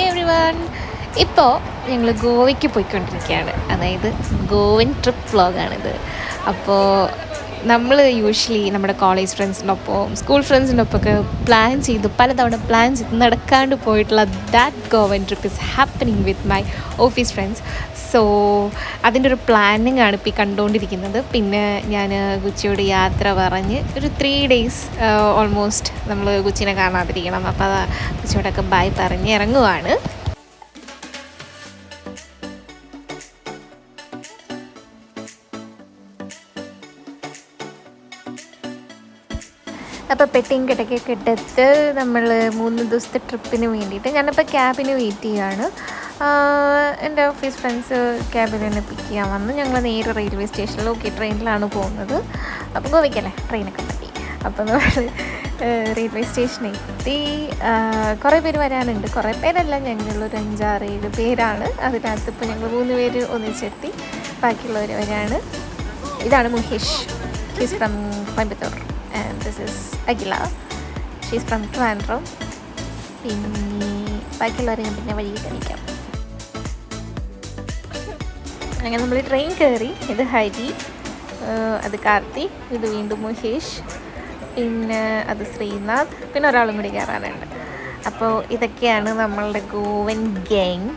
Everyone, ഇപ്പോൾ ഞങ്ങൾ ഗോവയ്ക്ക് പോയിക്കൊണ്ടിരിക്കുകയാണ്. അതായത് ഗോവൻ ട്രിപ്പ് വ്ളോഗാണിത്. അപ്പോൾ നമ്മൾ യൂഷ്വലി നമ്മുടെ കോളേജ് ഫ്രണ്ട്സിനൊപ്പം സ്കൂൾ ഫ്രണ്ട്സിനൊപ്പമൊക്കെ പലതവണ പ്ലാൻ ചെയ്ത് നടക്കാണ്ട് പോയിട്ടുള്ള that Goan trip is happening with my office friends. So അതിൻ്റെ ഒരു പ്ലാനിങ് ആണ് ഇപ്പോൾ ഈ കണ്ടുകൊണ്ടിരിക്കുന്നത്. പിന്നെ ഞാൻ ഗുച്ചിയോട് യാത്ര പറഞ്ഞ് ഒരു 3 days ഓൾമോസ്റ്റ് നമ്മൾ ഗുച്ചിനെ കാണാതിരിക്കണം. അപ്പോൾ ഗുച്ചിയോടൊക്കെ ബൈ പറഞ്ഞ് ഇറങ്ങുവാണ്. അപ്പോൾ പെട്ടിയും കിടക്കൊക്കെ എടുത്ത് നമ്മൾ 3 ദിവസത്തെ ട്രിപ്പിന് വേണ്ടിയിട്ട് ഞാനിപ്പോൾ ക്യാബിന് വെയിറ്റ് ചെയ്യുകയാണ്. എൻ്റെ ഓഫീസ് ഫ്രണ്ട്സ് ക്യാബിൽ തന്നെ പിക്ക് ചെയ്യാൻ വന്നു. ഞങ്ങൾ നേരെ റെയിൽവേ സ്റ്റേഷനിൽ ട്രെയിനിലാണ് പോകുന്നത്. അപ്പോൾ ഗോവയ്ക്കല്ലേ ട്രെയിനൊക്കെ പറ്റി. അപ്പോൾ നമ്മൾ റെയിൽവേ സ്റ്റേഷനിൽ എത്തി. കുറേ പേര് വരാനുണ്ട്. കുറേ പേരല്ല, ഞങ്ങളൊരു 5-6-7 പേരാണ്. അതിനകത്ത് ഇപ്പോൾ ഞങ്ങൾ 3 പേര് ഒന്നിച്ചെത്തി. ബാക്കിയുള്ളവർ വരാണ്. ഇതാണ് Muhesh, he's from Coimbatore. And this is Agila. She's from Trivandrum. പിന്നെ ബാക്കിയുള്ളവരെ പിന്നെ വഴി കഴിക്കാം. അങ്ങനെ നമ്മൾ ട്രെയിൻ കയറി. ഇത് ഹരി, അത് കാർത്തി, ഇത് വീണ്ടും മുഹേഷ്, പിന്നെ അത് ശ്രീനാഥ്, പിന്നെ ഒരാളും കൂടി കയറാനുണ്ട്. അപ്പോൾ ഇതൊക്കെയാണ് നമ്മളുടെ ഗോവൻ ഗ്യാങ്.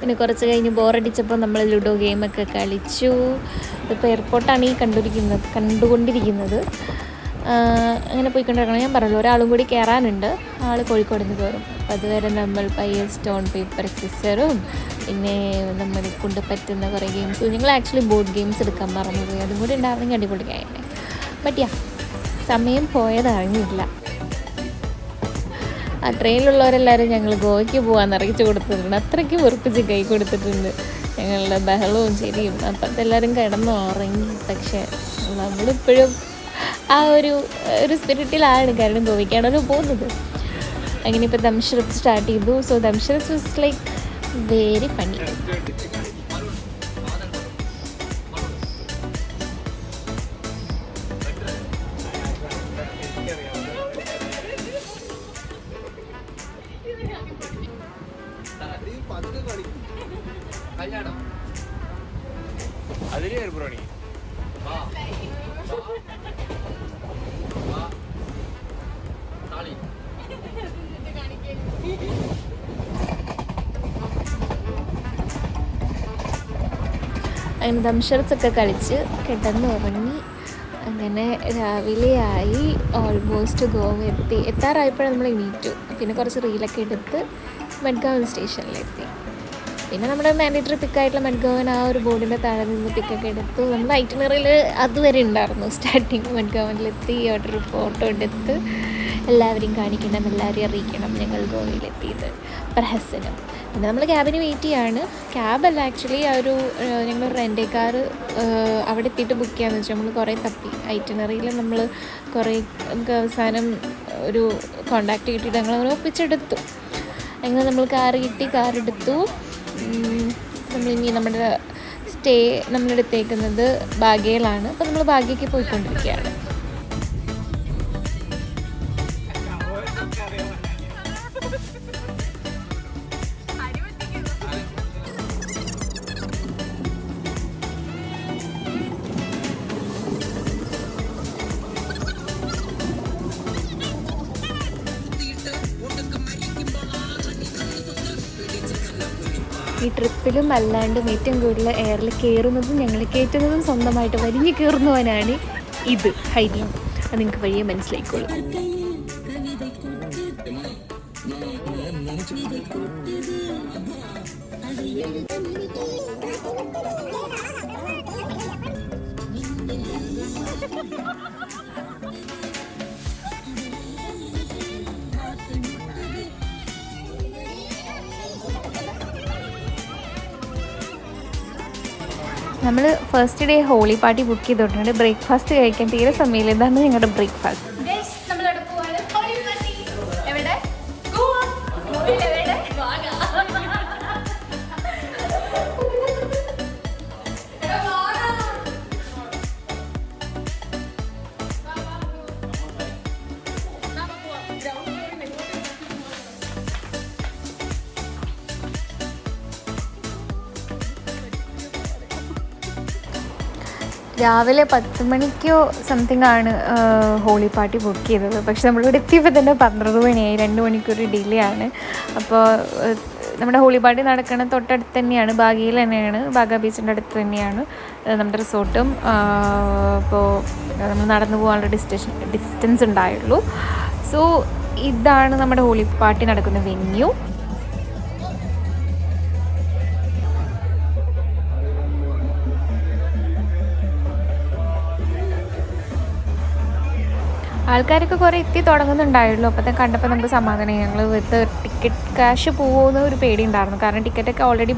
പിന്നെ കുറച്ച് കഴിഞ്ഞ് ബോറടിച്ചപ്പോൾ നമ്മൾ ലുഡോ ഗെയിമൊക്കെ കളിച്ചു. ഇപ്പോൾ എയർപോർട്ടാണ് ഈ കണ്ടുകൊണ്ടിരിക്കുന്നത്. അങ്ങനെ പോയിക്കൊണ്ടിരിക്കണം. ഞാൻ പറഞ്ഞല്ലോ ഒരാളും കൂടി കയറാനുണ്ട്. ആൾ കോഴിക്കോട് നിന്ന് കയറും. അപ്പോൾ അതുവരെ നമ്മൾ പയ്യെ സ്റ്റോൺ പേപ്പർ സിസറും പിന്നെ നമ്മൾ കൊണ്ട് പറ്റുന്ന കുറേ ഗെയിംസും. ഞങ്ങൾ ആക്ച്വലി ബോർഡ് ഗെയിംസ് എടുക്കാൻ മറന്നുപോയി. അതും കൂടി ഉണ്ടായിരുന്നെങ്കിൽ അടിപൊളിയായിരുന്നു. ബട്ട് സമയം പോയതറിഞ്ഞില്ല. ആ ട്രെയിനിലുള്ളവരെല്ലാവരും ഞങ്ങൾ ഗോവയ്ക്ക് പോകാൻ അറിയിച്ചു കൊടുത്തിട്ടുണ്ട്. അത്രയ്ക്ക് വെറുപ്പിച്ച് കൈ കൊടുത്തിട്ടുണ്ട്. ഞങ്ങളുടെ ബഹളവും ശരിയും. അപ്പം എല്ലാവരും കിടന്നു ഉറങ്ങി. പക്ഷേ നമ്മളിപ്പോഴും ആ ഒരു സ്പിരിറ്റിലാണ്. കാരണം ഗോവയ്ക്കാണല്ലോ പോകുന്നത്. അങ്ങനെ ഇപ്പോൾ ദംഷറത്ത് സ്റ്റാർട്ട് ചെയ്തു. So dumb charades was like very funny. അങ്ങനെ ദംഷറത്തൊക്കെ കളിച്ച് കിടന്നുറങ്ങി. അങ്ങനെ രാവിലെയായി. ഓൾമോസ്റ്റ് ഗോവ എത്താറായപ്പോഴാണ് നമ്മൾ എണീറ്റു. പിന്നെ കുറച്ച് റീലൊക്കെ എടുത്ത് മഡ്ഗാവൻ സ്റ്റേഷനിലെത്തി. പിന്നെ നമ്മുടെ മാൻഡേറ്ററി പിക്കായിട്ടുള്ള മഡ്ഗാവൻ ആ ഒരു ബോർഡിൻ്റെ താഴെ നിന്ന് പിക്കൊക്കെ എടുത്തു. നമ്മുടെ ഐറ്റിനറിയിൽ അതുവരെ ഉണ്ടായിരുന്നു. സ്റ്റാർട്ടിങ് മഡ്ഗാവനിലെത്തി. അവിടെ ഒരു ഫോട്ടോ എടുത്ത് എല്ലാവരെയും കാണിക്കണം, എല്ലാവരെയും അറിയിക്കണം ഞങ്ങൾ ഗോവയിലെത്തിയത് പ്രഹസനം. പിന്നെ നമ്മൾ ക്യാബിന് വെയിറ്റ് ചെയ്യാണ്. ക്യാബല്ല ആക്ച്വലി ആ ഒരു ഞങ്ങൾ റെൻ്റേ കാറ് അവിടെ എത്തിയിട്ട് ബുക്ക് ചെയ്യാമെന്ന് വെച്ചാൽ നമ്മൾ കുറേ തപ്പി. ഐറ്റിനറിയിൽ നമ്മൾ കുറേ നമുക്ക് അവസാനം ഒരു കോണ്ടാക്ട് കിട്ടിയിട്ട് ഞങ്ങൾ അങ്ങനെ ഒപ്പിച്ചെടുത്തു. അങ്ങനെ നമ്മൾ കാറെടുത്തു. നമ്മളിനി നമ്മുടെ നമ്മളെടുത്തേക്കുന്നത് ബാഗയിലാണ്. അപ്പോൾ നമ്മൾ ബാഗയ്ക്ക് പോയിക്കൊണ്ടിരിക്കുകയാണ്. ഈ ട്രിപ്പിലും അല്ലാണ്ടും ഏറ്റവും കൂടുതൽ എയറിൽ കയറുന്നതും ഞങ്ങൾ കയറ്റുന്നതും സ്വന്തമായിട്ട് വലിഞ്ഞു കയറുന്നവനാണ് ഇത് ഹരി. അത് നിങ്ങൾക്ക് വഴിയെ മനസ്സിലായിക്കോളും. നമ്മൾ first day Holi party book ചെയ്തിട്ടുണ്ട്. ബ്രേക്ക്ഫാസ്റ്റ് കഴിക്കാൻ തീരെ സമയമില്ല. ഇതാണ് ഞങ്ങളുടെ ബ്രേക്ക്ഫാസ്റ്റ്. രാവിലെ 10 മണിക്കോ സംതിങ് ആണ് ഹോളി പാർട്ടി ബുക്ക് ചെയ്തത്. പക്ഷെ നമ്മളിവിടെ എത്തിയപ്പോൾ തന്നെ 12 മണിയായി. 2 മണിക്കൂർ ഡിലേ ആണ്. അപ്പോൾ നമ്മുടെ ഹോളി പാർട്ടി നടക്കുന്ന തൊട്ടടുത്ത് തന്നെയാണ്, ബാഗയിൽ തന്നെയാണ്, ബാഗ ബീച്ചിൻ്റെ അടുത്ത് തന്നെയാണ് നമ്മുടെ റിസോർട്ടും. അപ്പോൾ നമ്മൾ നടന്നു പോകാനുള്ള ഡിസ്റ്റൻസ് ഉണ്ടായുള്ളൂ. സോ ഇതാണ് നമ്മുടെ ഹോളി പാർട്ടി നടക്കുന്ന വെന്യൂ. ആൾക്കാരൊക്കെ കുറേ എത്തി തുടങ്ങുന്നുണ്ടായുള്ളൂ. അപ്പോഴത്തെ കണ്ടപ്പോൾ നമുക്ക് സമാധാനം. ഞങ്ങൾ വിത്ത് ടിക്കറ്റ് ക്യാഷ് പോകുന്ന ഒരു പേടി ഉണ്ടായിരുന്നു. കാരണം ടിക്കറ്റൊക്കെ ഓൾറെഡി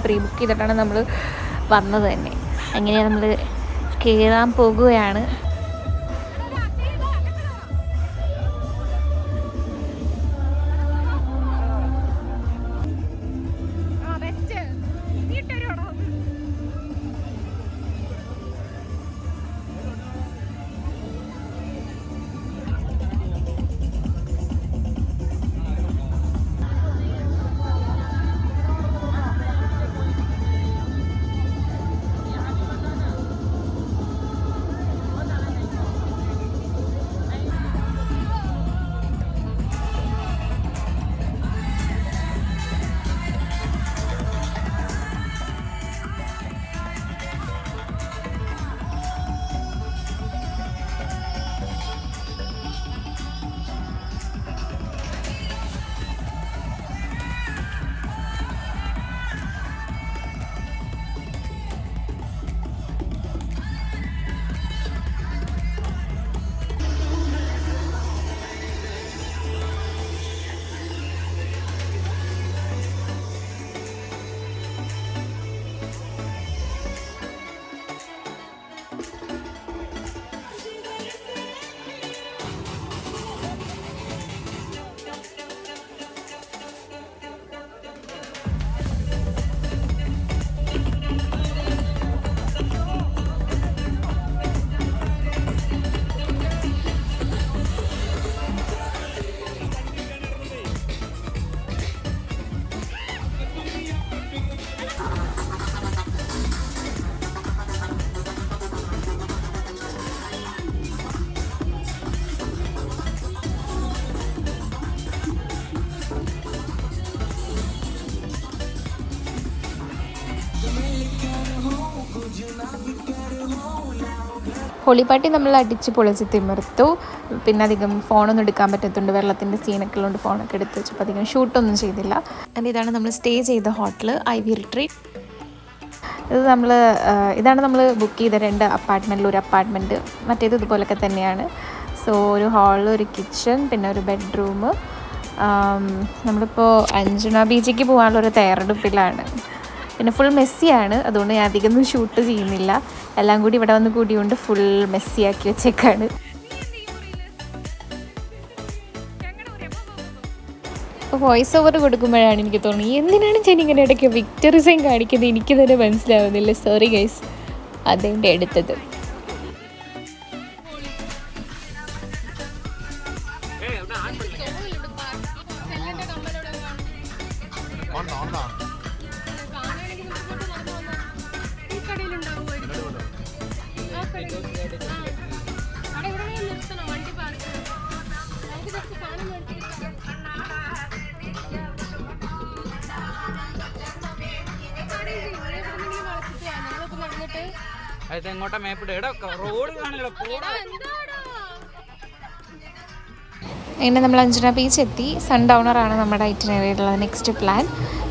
പ്രീ ബുക്ക് ചെയ്തിട്ടാണ് നമ്മൾ വന്നത് തന്നെ. അങ്ങനെ നമ്മൾ കയറാൻ പോകുകയാണ്. ഹോളി പാർട്ടി നമ്മൾ അടിച്ച് പൊളിച്ച് തിമിർത്തു. പിന്നെ അധികം ഫോണൊന്നും എടുക്കാൻ പറ്റത്തുണ്ട്, വെള്ളത്തിൻ്റെ സീനൊക്കെ ഉള്ളതുകൊണ്ട് ഫോണൊക്കെ എടുത്ത് വെച്ചപ്പോൾ അധികം ഷൂട്ടൊന്നും ചെയ്തില്ല. ഇതാണ് നമ്മൾ സ്റ്റേ ചെയ്ത ഹോട്ടൽ ഐവി റിട്രീറ്റ്. ഇതാണ് നമ്മൾ ബുക്ക് ചെയ്ത 2 അപ്പാർട്ട്മെൻറ്റിൽ ഒരു അപ്പാർട്ട്മെൻറ്റ്. മറ്റേത് ഇതുപോലൊക്കെ തന്നെയാണ്. സോ ഒരു ഹാള്, ഒരു കിച്ചൺ, പിന്നെ ഒരു ബെഡ്റൂം. നമ്മളിപ്പോൾ അഞ്ജന ബീച്ചിലേക്ക് പോകാനുള്ള ഒരു തയ്യാറെടുപ്പിലാണ്. പിന്നെ ഫുൾ മെസ്സിയാണ്, അതുകൊണ്ട് ഞാൻ അധികമൊന്നും ഷൂട്ട് ചെയ്യുന്നില്ല. എല്ലാം കൂടി ഇവിടെ വന്ന് കൂടിയുകൊണ്ട് ഫുൾ മെസ്സിയാക്കി വെച്ചേക്കാണ്. വോയിസ് ഓവർ കൊടുക്കുമ്പോഴാണ് എനിക്ക് തോന്നുന്നത് എന്തിനാണ് ഞാൻ ഇങ്ങനെ ഇടയ്ക്ക് വിക്ടറി സൈൻ കാണിക്കുന്നത്, എനിക്ക് തന്നെ മനസ്സിലാവുന്നില്ല. സോറി ഗൈസ്, അതിൻ്റെ എടുത്തത്. അങ്ങനെ നമ്മൾ അഞ്ജന ബീച്ച് എത്തി. സൺഡൗണറാണ് നമ്മുടെ ഐറ്റിനറിയിലുള്ള നെക്സ്റ്റ് പ്ലാൻ.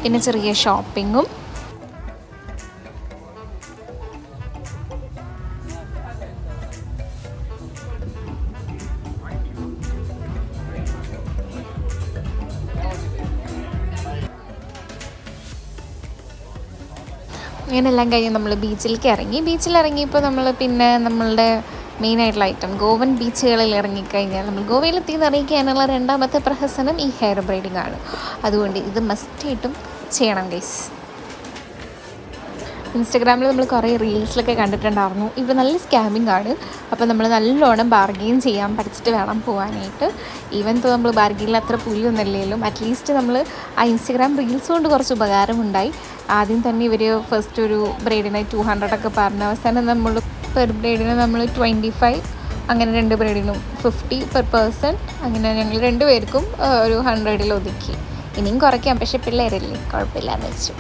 പിന്നെ ചെറിയ ഷോപ്പിങ്ങും. അങ്ങനെയെല്ലാം കഴിഞ്ഞ് നമ്മൾ ബീച്ചിലിറങ്ങിയപ്പോൾ നമ്മൾ പിന്നെ നമ്മളുടെ മെയിനായിട്ടുള്ള ഐറ്റം ഗോവൻ ബീച്ചുകളിൽ ഇറങ്ങിക്കഴിഞ്ഞാൽ നമ്മൾ ഗോവയിലെത്തിയെന്ന് അറിയിക്കാനുള്ള രണ്ടാമത്തെ പ്രഹസനം ഈ ഹെയർ ബ്രൈഡിങ് ആണ്. അതുകൊണ്ട് ഇത് മസ്റ്റായിട്ടും ചെയ്യണം ഗൈസ്. ഇൻസ്റ്റഗ്രാമിൽ നമ്മൾ കുറേ റീൽസിലൊക്കെ കണ്ടിട്ടുണ്ടായിരുന്നു. ഇപ്പോൾ നല്ല സ്കാമിംഗ് ആണ്. അപ്പോൾ നമ്മൾ നല്ലോണം ബാർഗെയിൻ ചെയ്യാൻ പഠിച്ചിട്ട് വേണം പോകാനായിട്ട്. ഈവൻ തോ നമ്മൾ ബാർഗെയിനിൽ അത്ര പുലിയൊന്നുമില്ലെങ്കിലും അറ്റ്ലീസ്റ്റ് നമ്മൾ ആ ഇൻസ്റ്റഗ്രാം റീൽസ് കൊണ്ട് കുറച്ച് ഉപകാരമുണ്ടായി. ആദ്യം തന്നെ ഇവർ ഫസ്റ്റ് ഒരു ബ്രൈഡിനായി 200 ഒക്കെ പറഞ്ഞ അവസാനം നമ്മൾ പെർ ബ്രൈഡിന് നമ്മൾ 25, അങ്ങനെ 2 ബ്രൈഡിനും 50 പെർ പേഴ്സൺ. അങ്ങനെ ഞങ്ങൾ 2 പേർക്കും ഒരു 100 ഒതുക്കി. ഇനിയും കുറയ്ക്കാം, പക്ഷെ പിള്ളേരല്ലേ, കുഴപ്പമില്ലാന്ന് വെച്ചു.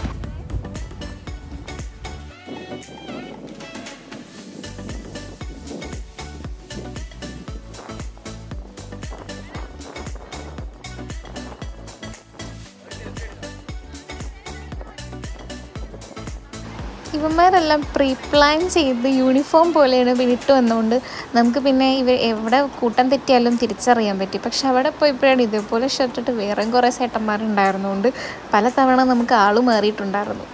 ഇവന്മാരെല്ലാം പ്രീ പ്ലാൻ ചെയ്ത് യൂണിഫോം പോലെയാണ് പിന്നിട്ട് വന്നുകൊണ്ട് നമുക്ക് പിന്നെ എവിടെ കൂട്ടം തെറ്റിയാലും തിരിച്ചറിയാൻ പറ്റി. പക്ഷെ അവിടെ പോയപ്പോഴാണ് ഇതേപോലെ ഷർട്ടിട്ട് വേറെയും കുറേ ചേട്ടന്മാരുണ്ടായിരുന്നുകൊണ്ട് പലതവണ നമുക്ക് ആള് മാറിയിട്ടുണ്ടായിരുന്നു.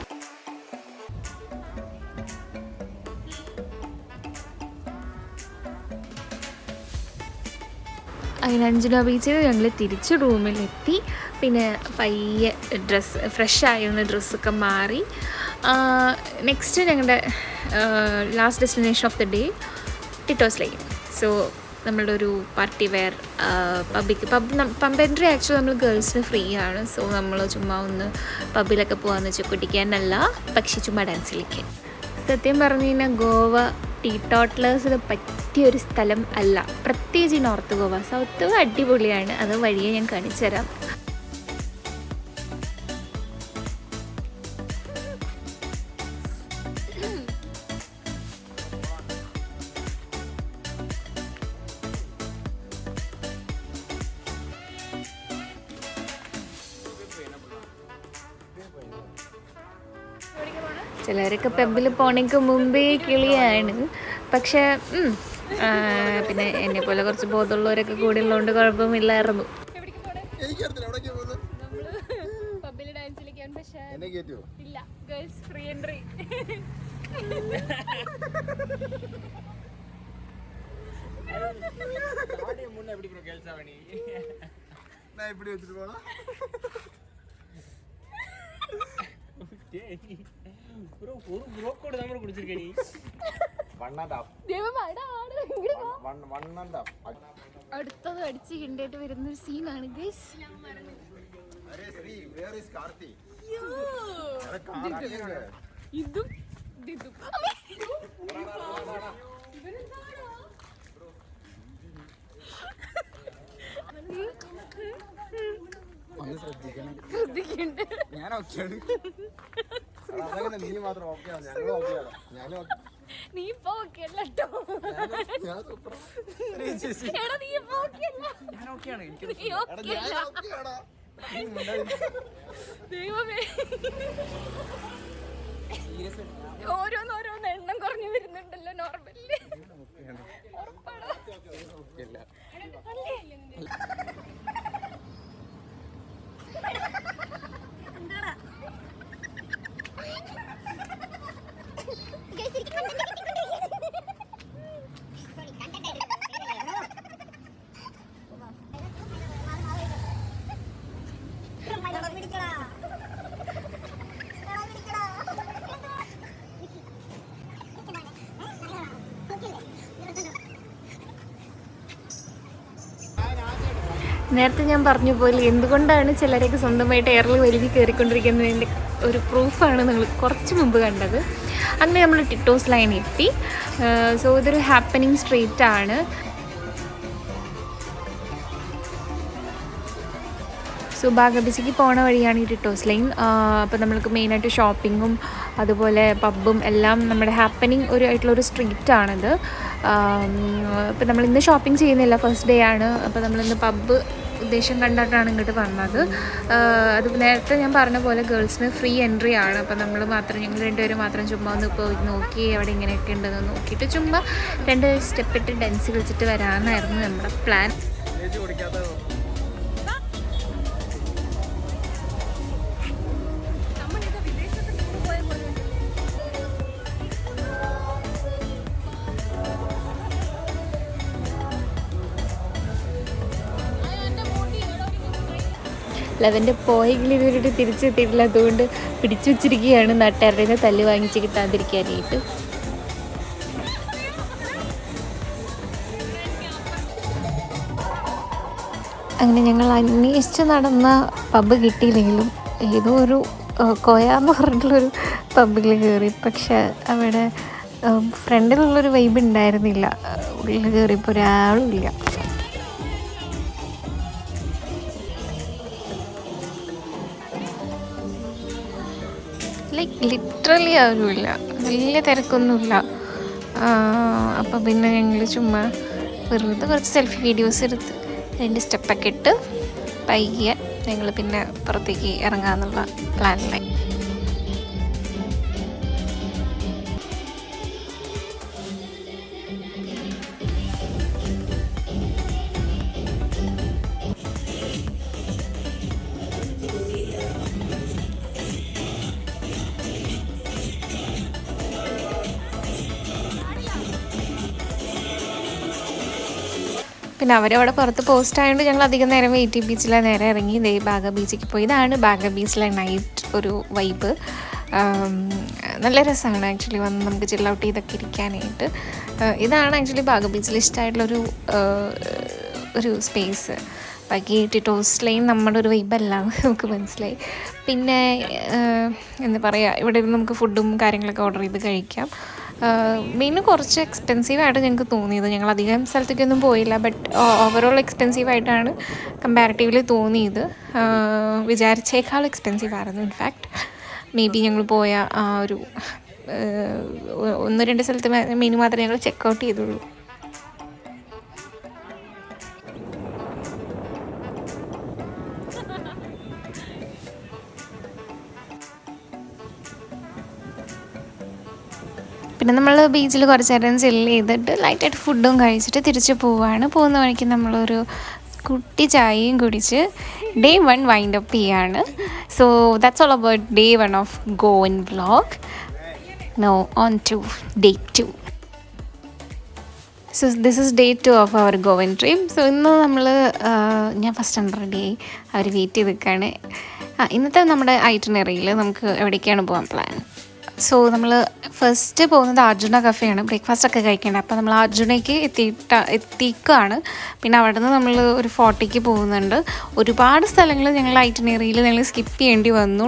അങ്ങനെ അഞ്ജന ബീച്ചിൽ ഞങ്ങൾ തിരിച്ച് റൂമിലെത്തി. പിന്നെ പയ്യെ ഫ്രഷായി ഒന്ന് ഡ്രസ്സൊക്കെ മാറി. നെക്സ്റ്റ് ഞങ്ങളുടെ last destination of the day Tito's Lane. So നമ്മളുടെ ഒരു party where pub entry actually നമ്മൾ ഗേൾസിന് ഫ്രീ ആണ്. സോ നമ്മൾ ചുമ്മാ ഒന്ന് പബ്ബിലൊക്കെ പോകാമെന്ന് വെച്ചാൽ കുടിക്കാനല്ല, പക്ഷേ ചുമ്മാ ഡാൻസ് കളിക്കാൻ. സത്യം പറഞ്ഞു കഴിഞ്ഞാൽ ഗോവ ടീടോട്ടലേഴ്സിന് പറ്റിയൊരു സ്ഥലം അല്ല, പ്രത്യേകിച്ച് ഈ നോർത്ത് ഗോവ. സൗത്ത് അടിപൊളിയാണ്, അത് വഴിയെ ഞാൻ കാണിച്ചു തരാം. ചിലരൊക്കെ പബ്ബിൽ പോണേക്ക് മുമ്പേ കിളിയാണ്. പക്ഷേ പിന്നെ എന്നെ പോലെ കുറച്ച് ബോധമുള്ളവരൊക്കെ കൂടെ ഉള്ളതുകൊണ്ട് കുഴപ്പമില്ലായിരുന്നു. പബ്ബിൽ ഡാൻസ് കളിക്കാൻ പക്ഷേ ഇല്ല, ഗേൾസ് ഫ്രീ എൻട്രി. അടുത്തത് അടിച്ച് കിണ്ടായിട്ട് വരുന്നൊരു സീനാണ് ഗൈസ്. ഇതും ശ്രദ്ധിക്കണ്ട. ഞാൻ ഓക്കെയാണ്, നീ മാത്രം ഓക്കെയാണ്, ഞങ്ങൾ ഓക്കെയാണ്. നീ ഇപ്പൊ ഓക്കെ അല്ല കേട്ടോ. ദൈവമേ, ഓരോന്നോരോന്ന് എണ്ണം കുറഞ്ഞു വരുന്നുണ്ടല്ലോ നോർമലില്. ഉറപ്പാണോ? നേരത്തെ ഞാൻ പറഞ്ഞ പോലെ എന്തുകൊണ്ടാണ് ചിലരൊക്കെ സ്വന്തമായിട്ട് എയറിൽ വലിയ കയറിക്കൊണ്ടിരിക്കുന്നതിൻ്റെ ഒരു പ്രൂഫാണ് നിങ്ങൾ കുറച്ച് മുമ്പ് കണ്ടത്. അങ്ങനെ നമ്മൾ ടിറ്റോസ് ലൈൻ എത്തി. സോ ഇതൊരു ഹാപ്പനിങ് സ്ട്രീറ്റ് ആണ്. സോ ബാഗബിസിക്ക് പോണ വഴിയാണ് ഈ ടിറ്റോസ് ലൈൻ. അപ്പോൾ നമ്മൾക്ക് മെയിനായിട്ട് ഷോപ്പിങ്ങും അതുപോലെ പബ്ബും എല്ലാം നമ്മുടെ ഹാപ്പനിങ് ആയിട്ടുള്ളൊരു സ്ട്രീറ്റാണിത്. ഇപ്പോൾ നമ്മളിന്ന് ഷോപ്പിംഗ് ചെയ്യുന്നില്ല, ഫസ്റ്റ് ഡേ ആണ്. അപ്പോൾ നമ്മളിന്ന് പബ്ബ് ഉദ്ദേശം കണ്ടിട്ടാണ് ഇങ്ങോട്ട് വന്നത്. അത് നേരത്തെ ഞാൻ പറഞ്ഞ പോലെ ഗേൾസിന് ഫ്രീ എൻട്രി ആണ്. അപ്പോൾ ഞങ്ങൾ 2 പേര് മാത്രം ചുമ്മാ ഒന്ന് പോയി നോക്കി അവിടെ ഇങ്ങനെയൊക്കെ ഉണ്ടെന്ന് നോക്കിയിട്ട് ചുമ്മാ 2 സ്റ്റെപ്പ് ഇട്ട് ഡാൻസ് കളിച്ചിട്ട് വരാമെന്നായിരുന്നു നമ്മുടെ പ്ലാൻ. ലെവൻ്റെ പോയെങ്കിലും ഇതുവരെ തിരിച്ചെത്തിയിട്ടില്ല. അതുകൊണ്ട് പിടിച്ചു വച്ചിരിക്കുകയാണ് നാട്ടുകാരുടെ തല്ല് വാങ്ങിച്ച് കിട്ടാതിരിക്കാനായിട്ട്. അങ്ങനെ ഞങ്ങൾ അന്വേഷിച്ച് നടന്ന പബ്ബ് കിട്ടിയില്ലെങ്കിലും ഏതോ ഒരു കോയ എന്ന് പറഞ്ഞിട്ടുള്ളൊരു പബ്ബിൽ കയറി. പക്ഷെ അവിടെ ഫ്രണ്ടിലുള്ളൊരു വൈബ് ഉണ്ടായിരുന്നില്ല. ഉള്ളിൽ കയറിയപ്പോൾ ഒരാളും ഇല്ല. ലൈക്ക് ലിറ്ററലി ആരുമില്ല, വലിയ തിരക്കൊന്നുമില്ല. അപ്പോൾ പിന്നെ ഞങ്ങൾ ചുമ്മാ വെറുതെ കുറച്ച് സെൽഫി വീഡിയോസ് എടുത്ത് 2 സ്റ്റെപ്പൊക്കെ ഇട്ട് പയ്യെ ഞങ്ങൾ പിന്നെ പുറത്തേക്ക് ഇറങ്ങാമെന്നുള്ള പ്ലാനിലായി. പിന്നെ അവരവിടെ പുറത്ത് പോസ്റ്റ് ആയതുകൊണ്ട് ഞങ്ങൾ അധികം നേരം വെയിറ്റി ബീച്ചിലെ നേരെ ഇറങ്ങി ബാഗ ബീച്ചിലേക്ക് പോയി. ഇതാണ് ബാഗ ബീച്ചിലെ നൈറ്റ് ഒരു വൈബ്. നല്ല രസമാണ് ആക്ച്വലി വന്ന് നമുക്ക് ചിൽ ഔട്ട് ചെയ്തൊക്കെ ഇരിക്കാനായിട്ട്. ഇതാണ് ആക്ച്വലി ബാഗ ബീച്ചിൽ ഇഷ്ടമായിട്ടുള്ളൊരു ഒരു സ്പേസ്. ബാക്കി ടിറ്റോസ് ലൈൻ നമ്മുടെ ഒരു വൈബല്ല നമുക്ക് മനസ്സിലായി. പിന്നെ എന്താ പറയുക, ഇവിടെ നമുക്ക് ഫുഡും കാര്യങ്ങളൊക്കെ ഓർഡർ ചെയ്ത് കഴിക്കാം. മെയിൻ കുറച്ച് എക്സ്പെൻസീവായിട്ട് ഞങ്ങൾക്ക് തോന്നിയത്. ഞങ്ങൾ അധികം സ്ഥലത്തേക്കൊന്നും പോയില്ല, ബട്ട് ഓവറോൾ എക്സ്പെൻസീവായിട്ടാണ് കമ്പാരിറ്റീവ്ലി തോന്നിയത്. വിചാരിച്ചേക്കാൾ എക്സ്പെൻസീവായിരുന്നു ഇൻഫാക്റ്റ്. മേ ബി ഞങ്ങൾ പോയ ഒരു 1-2 സ്ഥലത്ത് മെനു മാത്രമേ ഞങ്ങൾ ചെക്കൗട്ട് ചെയ്തുള്ളൂ. പിന്നെ നമ്മൾ ബീച്ചിൽ കുറച്ച് നേരം ചില്ല് ചെയ്തിട്ട് ലൈറ്റായിട്ട് ഫുഡും കഴിച്ചിട്ട് തിരിച്ച് പോവുകയാണ്. പോകുന്ന വഴിക്ക് നമ്മളൊരു കുട്ടി ചായയും കുടിച്ച് ഡേ 1 വൈൻഡ് അപ്പ് ചെയ്യാണ്. So that's all about day 1 of Goan vlog. Now on to day 2. So this is day 2 of our Goan trip. So ഇന്ന് നമ്മൾ ഞാൻ ഫസ്റ്റ് റെഡിയായി, അവർ വെയിറ്റ് ചെയ്ത് നിൽക്കുകയാണ്. ഇന്നത്തെ നമ്മുടെ ഐറ്റിനറിയിൽ നമുക്ക് എവിടേക്കാണ് പോകാൻ പ്ലാൻ. സോ നമ്മൾ ഫസ്റ്റ് പോകുന്നത് അർജുന കഫേയാണ്. ബ്രേക്ക്ഫാസ്റ്റൊക്കെ കഴിക്കേണ്ടത്. അപ്പോൾ നമ്മൾ അർജുനയ്ക്ക് എത്തിക്കുകയാണ്. പിന്നെ അവിടെ നിന്ന് നമ്മൾ ഒരു 40ക്ക് പോകുന്നുണ്ട്. ഒരുപാട് സ്ഥലങ്ങൾ ഞങ്ങൾ ഐറ്റിനറിയിൽ ഞങ്ങൾ സ്കിപ്പ് ചെയ്യേണ്ടി വന്നു,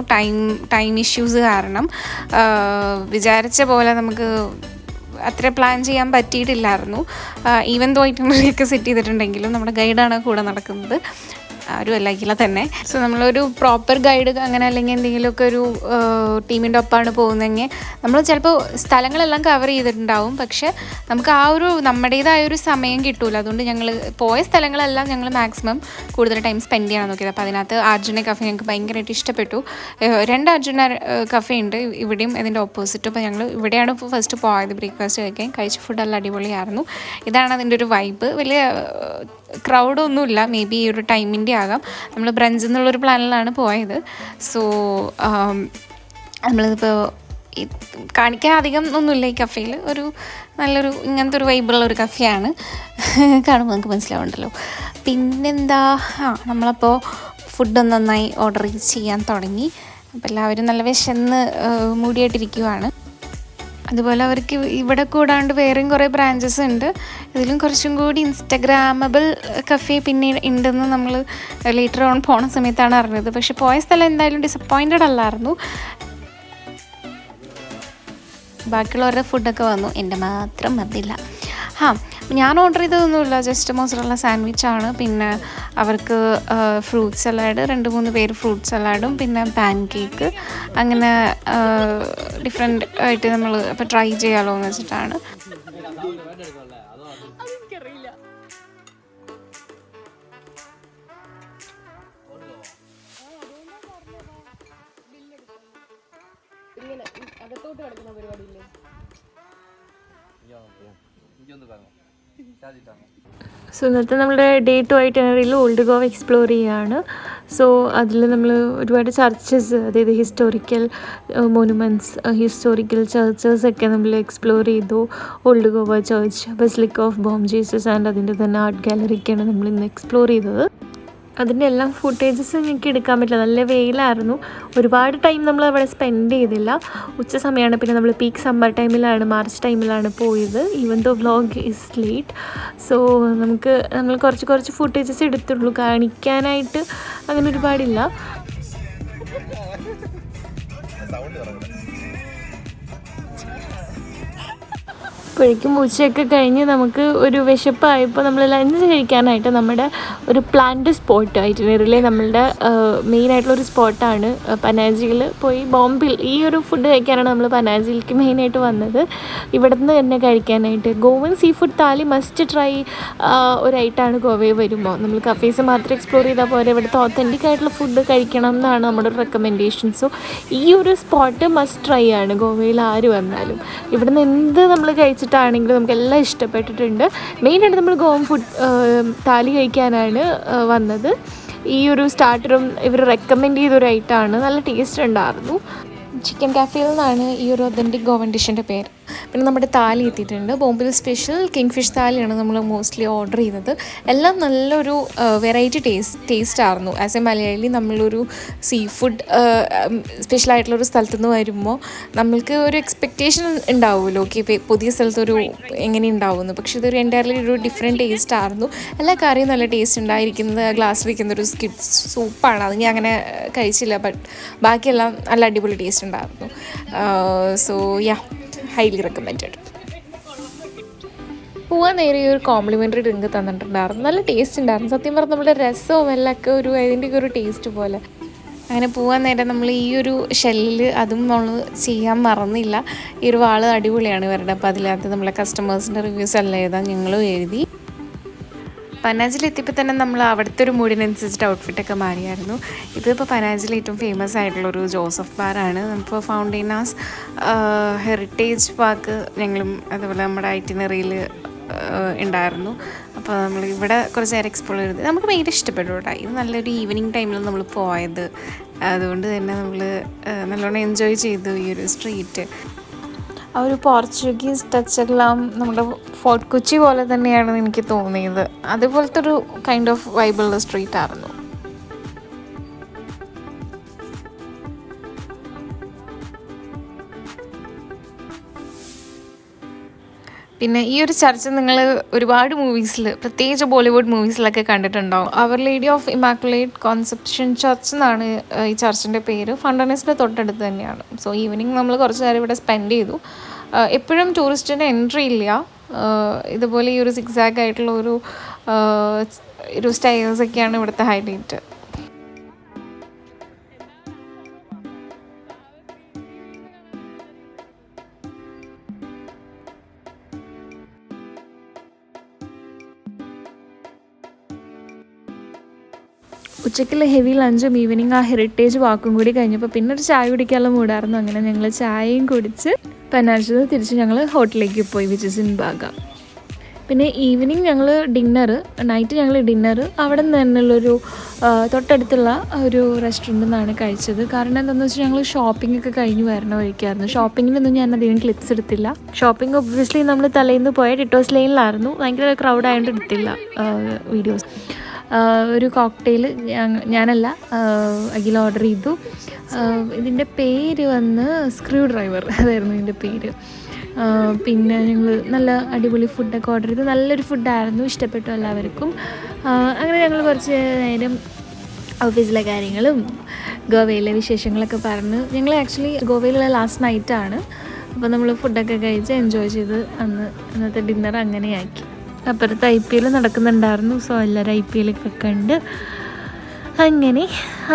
ടൈം ഇഷ്യൂസ് കാരണം. വിചാരിച്ച പോലെ നമുക്ക് അത്ര പ്ലാൻ ചെയ്യാൻ പറ്റിയിട്ടില്ലായിരുന്നു. ഈവൻ ദോ ഐറ്റിനറിയൊക്കെ സെറ്റ് ചെയ്തിട്ടുണ്ടെങ്കിലും നമ്മുടെ ഗൈഡാണ് കൂടെ നടക്കുന്നത്, ആരും അല്ലാക്കില്ല തന്നെ. സോ നമ്മളൊരു പ്രോപ്പർ ഗൈഡ് അങ്ങനെ അല്ലെങ്കിൽ എന്തെങ്കിലുമൊക്കെ ഒരു ടീമിൻ്റെ ഒപ്പമാണ് പോകുന്നതെങ്കിൽ നമ്മൾ ചിലപ്പോൾ സ്ഥലങ്ങളെല്ലാം കവർ ചെയ്തിട്ടുണ്ടാവും, പക്ഷെ നമുക്ക് ആ ഒരു നമ്മുടേതായൊരു സമയം കിട്ടൂല. അതുകൊണ്ട് ഞങ്ങൾ പോയ സ്ഥലങ്ങളെല്ലാം ഞങ്ങൾ മാക്സിമം കൂടുതൽ ടൈം സ്പെൻഡ് ചെയ്യാൻ നോക്കിയത്. അപ്പോൾ അതിനകത്ത് അർജുന കഫേ ഞങ്ങൾക്ക് ഭയങ്കരമായിട്ട് ഇഷ്ടപ്പെട്ടു. 2 അർജുന കഫേ ഉണ്ട് ഇവിടെയും ഇതിൻ്റെ ഓപ്പോസിറ്റ്. അപ്പോൾ ഞങ്ങൾ ഇവിടെയാണ് ഫസ്റ്റ് പോയത് ബ്രേക്ക്ഫാസ്റ്റ് കഴിക്കാൻ. കഴിച്ച ഫുഡെല്ലാം അടിപൊളിയായിരുന്നു. ഇതാണ് അതിൻ്റെ ഒരു വൈബ്. വലിയ ക്രൗഡൊന്നുമില്ല, മേ ബി ഈ ഒരു ടൈമിൻ്റെ ആകാം. നമ്മൾ ബ്രഞ്ച് എന്നുള്ളൊരു പ്ലാനിലാണ് പോയത്. സോ നമ്മളിതിപ്പോൾ കാണിക്കാൻ അധികം ഒന്നുമില്ല ഈ കഫേയിൽ. ഒരു നല്ലൊരു ഇങ്ങനത്തെ ഒരു വൈബുള്ള ഒരു കഫേയാണ്, കാണുമ്പോൾ നമുക്ക് മനസ്സിലാവുണ്ടല്ലോ. പിന്നെന്താ, നമ്മളപ്പോൾ ഫുഡൊന്ന് നന്നായി ഓർഡർ ചെയ്യാൻ തുടങ്ങി. അപ്പോൾ എല്ലാവരും നല്ല വിശന്ന് മൂടിയായിട്ടിരിക്കുവാണ്. അതുപോലെ അവർക്ക് ഇവിടെ കൂടാണ്ട് വേറെയും കുറേ ബ്രാഞ്ചസ് ഉണ്ട്. ഇതിലും കുറച്ചും കൂടി ഇൻസ്റ്റഗ്രാമബിൾ കഫേ പിന്നെ ഉണ്ടെന്ന് നമ്മൾ ലേറ്റർ ഓൺ പോണ സമയത്താണ് അറിഞ്ഞത്. പക്ഷെ പോയ സ്ഥലം എന്തായാലും ഡിസപ്പോയിൻറ്റഡ് അല്ലായിരുന്നു. ബാക്കിയുള്ളവരുടെ ഫുഡൊക്കെ വന്നു, എൻ്റെ മാത്രം വന്നില്ല. ഞാൻ ഓർഡർ ചെയ്തതൊന്നുമില്ല, ജസ്റ്റ് മോസറല്ല സാൻഡ്വിച്ചാണ്. പിന്നെ അവർക്ക് ഫ്രൂട്ട് സലാഡ്, 2-3 പേര് ഫ്രൂട്ട് സലാഡും പിന്നെ പാൻ കേക്ക്, അങ്ങനെ ഡിഫറെൻ്റ് ആയിട്ട് നമ്മൾ അപ്പോൾ ട്രൈ ചെയ്യാമല്ലോ എന്ന് വെച്ചിട്ടാണ്. സോ ഇന്നത്തെ നമ്മുടെ ഡേ 2 ഐറ്റിനറിയിൽ ഓൾഡ് ഗോവ എക്സ്പ്ലോർ ചെയ്യുകയാണ്. സോ അതിൽ നമ്മൾ ഒരുപാട് ചർച്ചസ്, അതായത് ഹിസ്റ്റോറിക്കൽ മോണുമെൻറ്റ്സ്, ഹിസ്റ്റോറിക്കൽ ചർച്ചസ് ഒക്കെ നമ്മൾ എക്സ്പ്ലോർ ചെയ്തു. Old Goa church, basilica of Bohm Jesus and അതിൻ്റെ തന്നെ ആർട്ട് ഗാലറിയൊക്കെയാണ് നമ്മൾ ഇന്ന് എക്സ്പ്ലോർ ചെയ്തത്. അതിൻ്റെ എല്ലാം ഫുട്ടേജസ് എനിക്ക് എടുക്കാൻ പറ്റില്ല, നല്ല വെയിലായിരുന്നു. ഒരുപാട് ടൈം നമ്മൾ അവിടെ സ്പെൻഡ് ചെയ്തില്ല. ഉച്ച സമയമാണ്. പിന്നെ നമ്മൾ പീക്ക് സമ്മർ ടൈമിലാണ്, മാർച്ച് ടൈമിലാണ് പോയത്. Even though vlog is late. So നമ്മൾ കുറച്ച് ഫുട്ടേജസ് എടുത്തുള്ളൂ, കാണിക്കാനായിട്ട് അങ്ങനെ ഒരുപാടില്ല. അപ്പോഴേക്കും ഉച്ചയൊക്കെ കഴിഞ്ഞ് നമുക്ക് ഒരു വിശപ്പായപ്പോൾ നമ്മൾ ലഞ്ച് കഴിക്കാനായിട്ട് നമ്മുടെ ഒരു പ്ലാൻഡ് സ്പോട്ട് ഐറ്റിനറിയിലെ നമ്മളുടെ മെയിനായിട്ടുള്ളൊരു സ്പോട്ടാണ് പനാജിയിൽ പോയി ബോംബിൽ ഈ ഒരു ഫുഡ് കഴിക്കാനാണ് നമ്മൾ പനാജിയിലേക്ക് മെയിനായിട്ട് വന്നത്. ഇവിടെ നിന്ന് തന്നെ കഴിക്കാനായിട്ട് ഗോവൻ സീ ഫുഡ് താലി മസ്റ്റ് ട്രൈ ഒരൈറ്റാണ് ഗോവയിൽ വരുമ്പോൾ. നമ്മൾ കഫേസ് മാത്രം എക്സ്പ്ലോർ ചെയ്താൽ പോലെ ഇവിടുത്തെ ഒത്തൻറ്റിക് ആയിട്ടുള്ള ഫുഡ് കഴിക്കണം എന്നാണ് നമ്മുടെ ഒരു റെക്കമെൻഡേഷൻ. സോ ഈ ഒരു സ്പോട്ട് മസ്റ്റ് ട്രൈ ആണ് ഗോവയിൽ ആര് വന്നാലും. ഇവിടുന്ന് എന്ത് നമ്മൾ കഴിച്ചിട്ടാണെങ്കിലും നമുക്കെല്ലാം ഇഷ്ടപ്പെട്ടിട്ടുണ്ട്. മെയിനായിട്ട് നമ്മൾ ഗോവൻ ഫുഡ് താലി കഴിക്കാനാണ് വന്നത്. ഈ ഒരു സ്റ്റാർട്ടറും ഇവർ റെക്കമെൻഡ് ചെയ്തൊരൈറ്റാണ്. നല്ല ടേസ്റ്റ് ഉണ്ടായിരുന്നു. ചിക്കൻ കാഫേയിൽ നിന്നാണ് ഈ ഒരു ഒതൻറ്റിക് ഗോവൻ ഡിഷിൻ്റെ പേര്. പിന്നെ നമ്മുടെ താലി എത്തിയിട്ടുണ്ട്. ബോംബിൽ സ്പെഷ്യൽ കിങ് ഫിഷ് താലിയാണ് നമ്മൾ മോസ്റ്റ്ലി ഓർഡർ ചെയ്തത്. എല്ലാം നല്ലൊരു വെറൈറ്റി ടേസ്റ്റ് ആയിരുന്നു. ആസ് എ മലയാളി നമ്മളൊരു സീ ഫുഡ് സ്പെഷ്യലായിട്ടുള്ളൊരു സ്ഥലത്തു നിന്ന് വരുമ്പോൾ നമ്മൾക്ക് ഒരു എക്സ്പെക്റ്റേഷൻ ഉണ്ടാവുമല്ലോ, ഓക്കെ പുതിയ സ്ഥലത്തൊരു എങ്ങനെ ഉണ്ടാവുമെന്ന്. പക്ഷേ ഇതൊരു എൻ്റയർലി ഒരു ഡിഫറെൻറ്റ് ടേസ്റ്റ് ആയിരുന്നു. എല്ലാ കറിയും നല്ല ടേസ്റ്റ് ഉണ്ടായിരിക്കുന്നത്. ഗ്ലാസ്സിലിരിക്കുന്ന ഒരു സ്കിഡ് സൂപ്പാണ്, അത് ഞാൻ അങ്ങനെ കഴിച്ചില്ല. ബട്ട് ബാക്കിയെല്ലാം നല്ല അടിപൊളി ടേസ്റ്റ് ഉണ്ടായിരുന്നു. So yeah, highly recommended. പോവാൻ നേരെ ഒരു കോംപ്ലിമെൻ്ററി ഡ്രിങ്ക് തന്നിട്ടുണ്ടായിരുന്നു. നല്ല ടേസ്റ്റ് ഉണ്ടായിരുന്നു. സത്യം പറഞ്ഞാൽ നമ്മുടെ രസവും എല്ലാം ഒക്കെ ഒരു അതിൻ്റെയൊക്കെ ഒരു ടേസ്റ്റ് പോലെ. അങ്ങനെ പോകാൻ നേരം നമ്മൾ ഈ ഒരു ഷെല്ലിൽ അതും നമ്മൾ ചെയ്യാൻ മറന്നില്ല. ഈ ഒരു വാള് അടിപൊളിയാണ് ഇവരുടെ. അപ്പോൾ അതിനകത്ത് നമ്മളെ കസ്റ്റമേഴ്സിൻ്റെ റിവ്യൂസ് എല്ലാം എഴുതാൻ ഞങ്ങളും എഴുതി. പനാജിലെത്തിയപ്പോൾ തന്നെ നമ്മൾ അവിടുത്തെ ഒരു മൂഡിനനുസരിച്ചിട്ട് ഔട്ട്ഫിറ്റൊക്കെ മാറിയായിരുന്നു. ഇതിപ്പോൾ പനാജിൽ ഏറ്റവും ഫേമസ് ആയിട്ടുള്ളൊരു ജോസഫ് ബാറാണ്. ഇപ്പോൾ ഫൗണ്ടൈനാസ് ഹെറിറ്റേജ് പാർക്ക് ഞങ്ങളും അതുപോലെ നമ്മുടെ ഐറ്റിനറിയിൽ ഉണ്ടായിരുന്നു. അപ്പോൾ നമ്മൾ ഇവിടെ കുറച്ച് നേരം എക്സ്പ്ലോർ ചെയ്ത് നമുക്ക് ഭയങ്കര ഇഷ്ടപ്പെട്ടു കേട്ടോ. ഇത് നല്ലൊരു ഈവനിങ് ടൈമിൽ നമ്മൾ പോയത്, അതുകൊണ്ട് തന്നെ നമ്മൾ നല്ലോണം എൻജോയ് ചെയ്തു ഈ ഒരു സ്ട്രീറ്റ്. ആ ഒരു പോർച്ചുഗീസ് ടച്ചെല്ലാം നമ്മുടെ ഫോർട്ട് കൊച്ചി പോലെ തന്നെയാണെന്ന് എനിക്ക് തോന്നിയത്. അതുപോലത്തെ ഒരു കൈൻഡ് ഓഫ് വൈബുള്ള സ്ട്രീറ്റ് ആയിരുന്നു. പിന്നെ ഈ ഒരു ചർച്ച് നിങ്ങൾ ഒരുപാട് മൂവീസിൽ, പ്രത്യേകിച്ച് ബോളിവുഡ് മൂവീസിലൊക്കെ കണ്ടിട്ടുണ്ടാവും. അവർ Lady of Immaculate Conception Church എന്നാണ് ഈ ചർച്ചിൻ്റെ പേര്. ഫൗണ്ടൈൻസിൻ്റെ തൊട്ടടുത്ത് തന്നെയാണ്. സോ ഈവനിങ് നമ്മൾ കുറച്ച് നേരം ഇവിടെ സ്പെൻഡ് ചെയ്തു. എപ്പോഴും ടൂറിസ്റ്റിൻ്റെ എൻട്രി ഇല്ല. ഇതുപോലെ ഈ ഒരു സിക്സാഗ് ആയിട്ടുള്ള ഒരു സ്റ്റൈൽസൊക്കെയാണ് ഇവിടുത്തെ ഹൈലൈറ്റ്. ഉച്ചയ്ക്കുള്ള ഹെവി ലഞ്ചും ഈവനിങ് ആ ഹെറിറ്റേജ് വാക്കും കൂടി കഴിഞ്ഞപ്പോൾ പിന്നെ ഒരു ചായ കുടിക്കാനുള്ള മൂടായിരുന്നു. അങ്ങനെ ഞങ്ങൾ ചായയും കുടിച്ച് പനാജിൽ തിരിച്ച് ഞങ്ങൾ ഹോട്ടലിലേക്ക് പോയി, വിച്ച് ഇസ് ഇൻ ബാഗ. പിന്നെ ഈവനിങ് ഞങ്ങൾ നൈറ്റ് ഞങ്ങൾ ഡിന്നർ അവിടെ നിന്ന് തന്നെയുള്ളൊരു തൊട്ടടുത്തുള്ള ഒരു റെസ്റ്റോറൻറ്റിൽ നിന്നാണ് കഴിച്ചത്. കാരണം എന്താണെന്ന് വെച്ചാൽ ഞങ്ങൾ ഷോപ്പിംഗ് ഒക്കെ കഴിഞ്ഞ് വരണ വഴിക്കായിരുന്നു. ഷോപ്പിങ്ങിനൊന്നും ഞാൻ അധികം ക്ലിപ്സ് എടുത്തില്ല. ഷോപ്പിംഗ് ഒബ്വിയസ്ലി നമ്മൾ തലേന്ന് പോയ ടിറ്റോസ് ലൈനിലായിരുന്നു. ഭയങ്കര ക്രൗഡ് ആയതുകൊണ്ട് എടുത്തില്ല വീഡിയോസ്. ഒരു കോക്ടെയിൽ ഞാനല്ല അഖിൽ ഓർഡർ ചെയ്തു. ഇതിൻ്റെ പേര് വന്ന് സ്ക്രൂ ഡ്രൈവർ, അതായിരുന്നു ഇതിൻ്റെ പേര്. പിന്നെ ഞങ്ങൾ നല്ല അടിപൊളി ഫുഡൊക്കെ ഓർഡർ ചെയ്തു. നല്ലൊരു ഫുഡായിരുന്നു, ഇഷ്ടപ്പെട്ടു എല്ലാവർക്കും. അങ്ങനെ ഞങ്ങൾ കുറച്ച് നേരം ഓഫീസിലെ കാര്യങ്ങളും ഗോവയിലെ വിശേഷങ്ങളൊക്കെ പറഞ്ഞ് ഞങ്ങൾ ആക്ച്വലി ഗോവയിലുള്ള ലാസ്റ്റ് നൈറ്റാണ്. അപ്പോൾ നമ്മൾ ഫുഡൊക്കെ കഴിച്ച് എൻജോയ് ചെയ്ത് അന്നത്തെ ഡിന്നർ അങ്ങനെയാക്കി. അപ്പുറത്ത് IPL നടക്കുന്നുണ്ടായിരുന്നു. സോ എല്ലാവരും IPL ഒക്കെ കണ്ട് അങ്ങനെ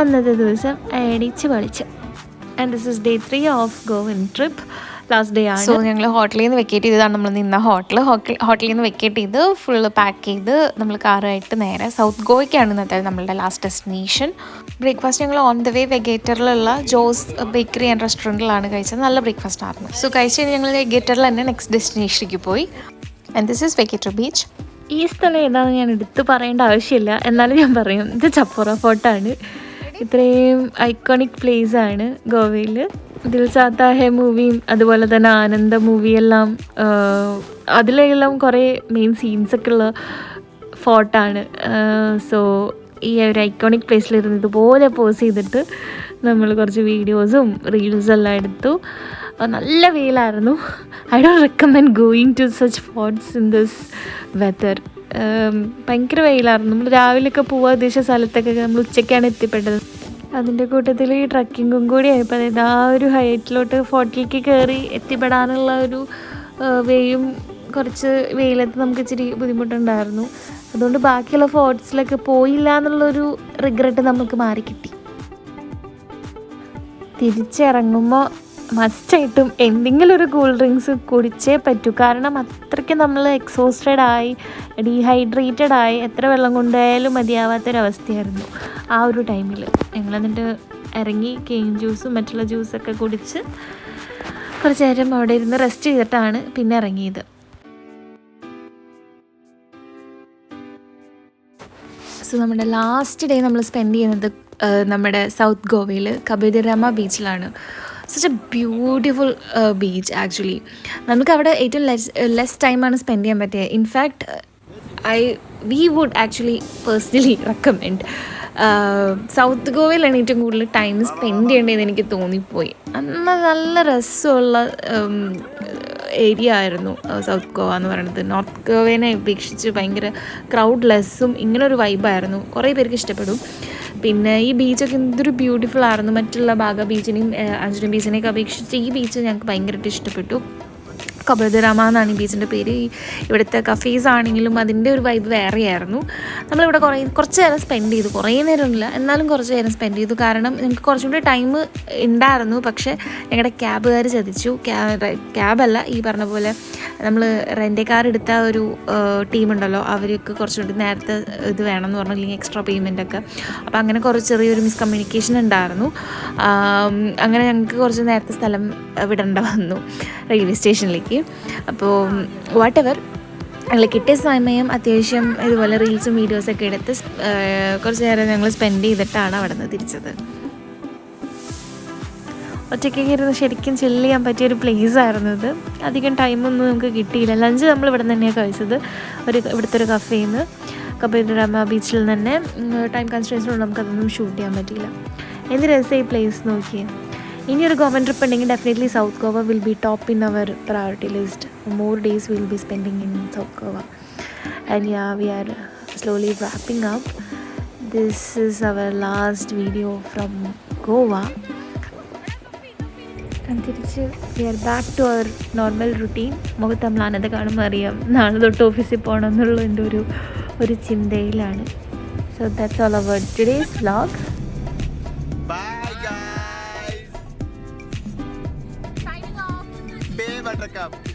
അന്നത്തെ ദിവസം അടിച്ച് പൊളിച്ചു. And this is day 3 of Goan trip. Last day ആണ്. സോ ഞങ്ങൾ ഹോട്ടലിൽ നിന്ന് വെക്കേറ്റ് ചെയ്തതാണ് നമ്മൾ നിന്ന ഹോട്ടലിൽ നിന്ന് വെക്കേറ്റ് ചെയ്ത് ഫുള്ള് പാക്ക് ചെയ്ത് നമ്മൾ കാറുമായിട്ട് നേരെ സൗത്ത് ഗോവയ്ക്കാണ് ഇന്നത്തെ നമ്മളുടെ ലാസ്റ്റ് ഡെസ്റ്റിനേഷൻ. ബ്രേക്ക്ഫാസ്റ്റ് ഞങ്ങൾ ഓൺ ദ വേ വെഗേറ്ററിലുള്ള ജോസ് ബേക്കറി ആൻഡ് റെസ്റ്റോറൻറ്റിലാണ് കഴിച്ചത്. നല്ല ബ്രേക്ക്ഫാസ്റ്റ് ആയിരുന്നു. സോ കഴിച്ച് കഴിഞ്ഞ് ഞങ്ങൾ വെഗേറ്ററിൽ തന്നെ നെക്സ്റ്റ് ഡെസ്റ്റിനേഷനിലേക്ക് പോയി. And this is Vagator beach. ഈ സ്ഥലം ഏതാണെന്ന് ഞാൻ എടുത്ത് പറയേണ്ട ആവശ്യമില്ല, എന്നാലും ഞാൻ പറയും. ഇത് ചപ്പോറ ഫോർട്ടാണ്. ഇത്രയും ഐക്കോണിക് പ്ലേസ് ആണ് ഗോവയിൽ. ദിൽ ചാത്താ ഹെ മൂവിയും അതുപോലെ തന്നെ ആനന്ദ മൂവിയെല്ലാം അതിലെല്ലാം കുറേ മെയിൻ സീൻസൊക്കെ ഉള്ള ഫോർട്ടാണ്. സോ ഈ ഒരു ഐക്കോണിക് പ്ലേസിലിരുന്ന് ഇതുപോലെ പോസ് ചെയ്തിട്ട് നമ്മൾ കുറച്ച് വീഡിയോസും റീൽസും എല്ലാം എടുത്തു. നല്ല വെയിലായിരുന്നു. I don't recommend going to such spots in this weather. ഭയങ്കര വെയിലായിരുന്നു. നമ്മൾ രാവിലെയൊക്കെ പോകാൻ ഉദ്ദേശിച്ച സ്ഥലത്തൊക്കെ നമ്മൾ ഉച്ചയ്ക്കാണ് എത്തിപ്പെട്ടത്. അതിൻ്റെ കൂട്ടത്തിൽ ഈ ട്രക്കിങ്ങും കൂടി ആയപ്പോൾ അതായത് ആ ഒരു ഹൈറ്റിലോട്ട് ഫോർട്ടിലേക്ക് കയറി എത്തിപ്പെടാനുള്ള ഒരു വേയും കുറച്ച് വെയിലത്ത് നമുക്ക് ഇച്ചിരി ബുദ്ധിമുട്ടുണ്ടായിരുന്നു. അതുകൊണ്ട് ബാക്കിയുള്ള ഫോർട്ട്സിലൊക്കെ പോയില്ല എന്നുള്ളൊരു റിഗ്രറ്റ് നമുക്ക് മാറിക്കിട്ടി. തിരിച്ചിറങ്ങുമ്പോൾ മസ്റ്റായിട്ടും എന്തെങ്കിലും ഒരു കൂൾ ഡ്രിങ്ക്സ് കുടിച്ചേ പറ്റൂ. കാരണം അത്രയ്ക്ക് നമ്മൾ എക്സോസ്റ്റഡ് ആയി, ഡീഹൈഡ്രേറ്റഡ് ആയി, എത്ര വെള്ളം കൊണ്ടായാലും മതിയാവാത്തൊരവസ്ഥയായിരുന്നു ആ ഒരു ടൈമിൽ. ഞങ്ങളെന്നിട്ട് ഇറങ്ങി കെയിൻ ജ്യൂസും മറ്റുള്ള ജ്യൂസൊക്കെ കുടിച്ച് കുറച്ച് നേരം അവിടെ ഇരുന്ന് റെസ്റ്റ് ചെയ്തിട്ടാണ് പിന്നെ ഇറങ്ങിയത്. സോ നമ്മുടെ ലാസ്റ്റ് ഡേ നമ്മൾ സ്പെൻഡ് ചെയ്യുന്നത് നമ്മുടെ സൗത്ത് ഗോവയിൽ കബീർദരാമ ബീച്ചിലാണ്. Such a beautiful beach actually. നമുക്ക് അവിടെ ഏറ്റവും ലെസ് ടൈമാണ് സ്പെൻഡ് ചെയ്യാൻ പറ്റിയത്. In fact we would actually personally recommend South ഗോവയിലാണ് ഏറ്റവും കൂടുതൽ ടൈം സ്പെൻഡ് ചെയ്യേണ്ടതെന്ന് എനിക്ക് തോന്നിപ്പോയി. നല്ല രസമുള്ള ഏരിയ ആയിരുന്നു സൗത്ത് ഗോവ എന്ന് പറയുന്നത്. നോർത്ത് ഗോവേനെ അപേക്ഷിച്ച് ഭയങ്കര ക്രൗഡ് ലെസ്സും ഇങ്ങനൊരു വൈബായിരുന്നു. കുറേ പേർക്ക് ഇഷ്ടപ്പെടും. പിന്നെ ഈ ബീച്ചൊക്കെ എന്തൊരു ബ്യൂട്ടിഫുൾ ആയിരുന്നു. മറ്റുള്ള ബാഗ ബീച്ചിനെയും അഞ്ജനം ബീച്ചിനെയൊക്കെ അപേക്ഷിച്ച് ഈ ബീച്ച് ഞങ്ങൾക്ക് ഭയങ്കരമായിട്ട് ഇഷ്ടപ്പെട്ടു. കബീർദരാമ എന്നാണ് ഈ ബീച്ചിൻ്റെ പേര്. ഇവിടുത്തെ കഫേസ് ആണെങ്കിലും അതിൻ്റെ ഒരു വൈബ് വേറെയായിരുന്നു. നമ്മളിവിടെ കുറച്ച് നേരം സ്പെൻഡ് ചെയ്തു. കുറേ നേരമൊന്നുമില്ല, എന്നാലും കുറച്ച് നേരം സ്പെൻഡ് ചെയ്തു. കാരണം ഞങ്ങൾക്ക് കുറച്ചും കൂടി ടൈം ഉണ്ടായിരുന്നു. പക്ഷേ ഞങ്ങളുടെ ക്യാബുകാർ ചതിച്ചു. ക്യാബല്ല, ഈ പറഞ്ഞ പോലെ നമ്മൾ റെൻ്റ് കാർ എടുത്ത ഒരു ടീമുണ്ടല്ലോ, അവർക്ക് കുറച്ചുകൂടി നേരത്തെ ഇത് വേണമെന്ന് പറഞ്ഞു, അല്ലെങ്കിൽ എക്സ്ട്രാ പേയ്മെൻറ്റൊക്കെ. അപ്പോൾ അങ്ങനെ കുറച്ച് ചെറിയൊരു മിസ്കമ്മ്യൂണിക്കേഷൻ ഉണ്ടായിരുന്നു. അങ്ങനെ ഞങ്ങൾക്ക് കുറച്ച് നേരത്തെ സ്ഥലം വിടേണ്ട വന്നു റെയിൽവേ സ്റ്റേഷനിലേക്ക്. അപ്പോൾ വാട്ട് എവർ, ഞങ്ങൾ കിട്ടിയ സമയം അത്യാവശ്യം ഇതുപോലെ റീൽസും വീഡിയോസൊക്കെ എടുത്ത് കുറച്ച് നേരം ഞങ്ങൾ സ്പെൻഡ് ചെയ്തിട്ടാണ് അവിടെ നിന്ന് തിരിച്ചത്. ഒറ്റയ്ക്കൊക്കെ ഇരുന്ന് ശരിക്കും ചില്ല് ചെയ്യാൻ പറ്റിയൊരു പ്ലേസ് ആയിരുന്നു ഇത്. അധികം ടൈമൊന്നും നമുക്ക് കിട്ടിയില്ല. ലഞ്ച് നമ്മൾ ഇവിടെ നിന്ന് തന്നെയാണ് കഴിച്ചത്, ഇവിടുത്തെ ഒരു കഫേയിൽ നിന്ന്. കബീർദരാമ ബീച്ചിൽ തന്നെ ടൈം കൺസ്ട്രെയിൻസിനോട് നമുക്കതൊന്നും ഷൂട്ട് ചെയ്യാൻ പറ്റിയില്ല. എന്ത് രസം ഈ പ്ലേസ് നോക്കിയേ. ഇനിയൊരു ഗവൺമെൻറ് ട്രിപ്പ് ഉണ്ടെങ്കിൽ definitely South Goa will be top in our priority list. More days will be spending in South Goa. And yeah, we are slowly wrapping up. This is our last video from Goa. തിരിച്ച് we are back to our normal routine. മുഖത്ത് നമ്മളാനത് കാണുമ്പോൾ അറിയാം നാളെ തൊട്ട് ഓഫീസിൽ പോകണം എന്നുള്ളതിൻ്റെ ഒരു ചിന്തയിലാണ്. So that's all about today's vlog. Bye guys. Signing off. Bye Buttercup.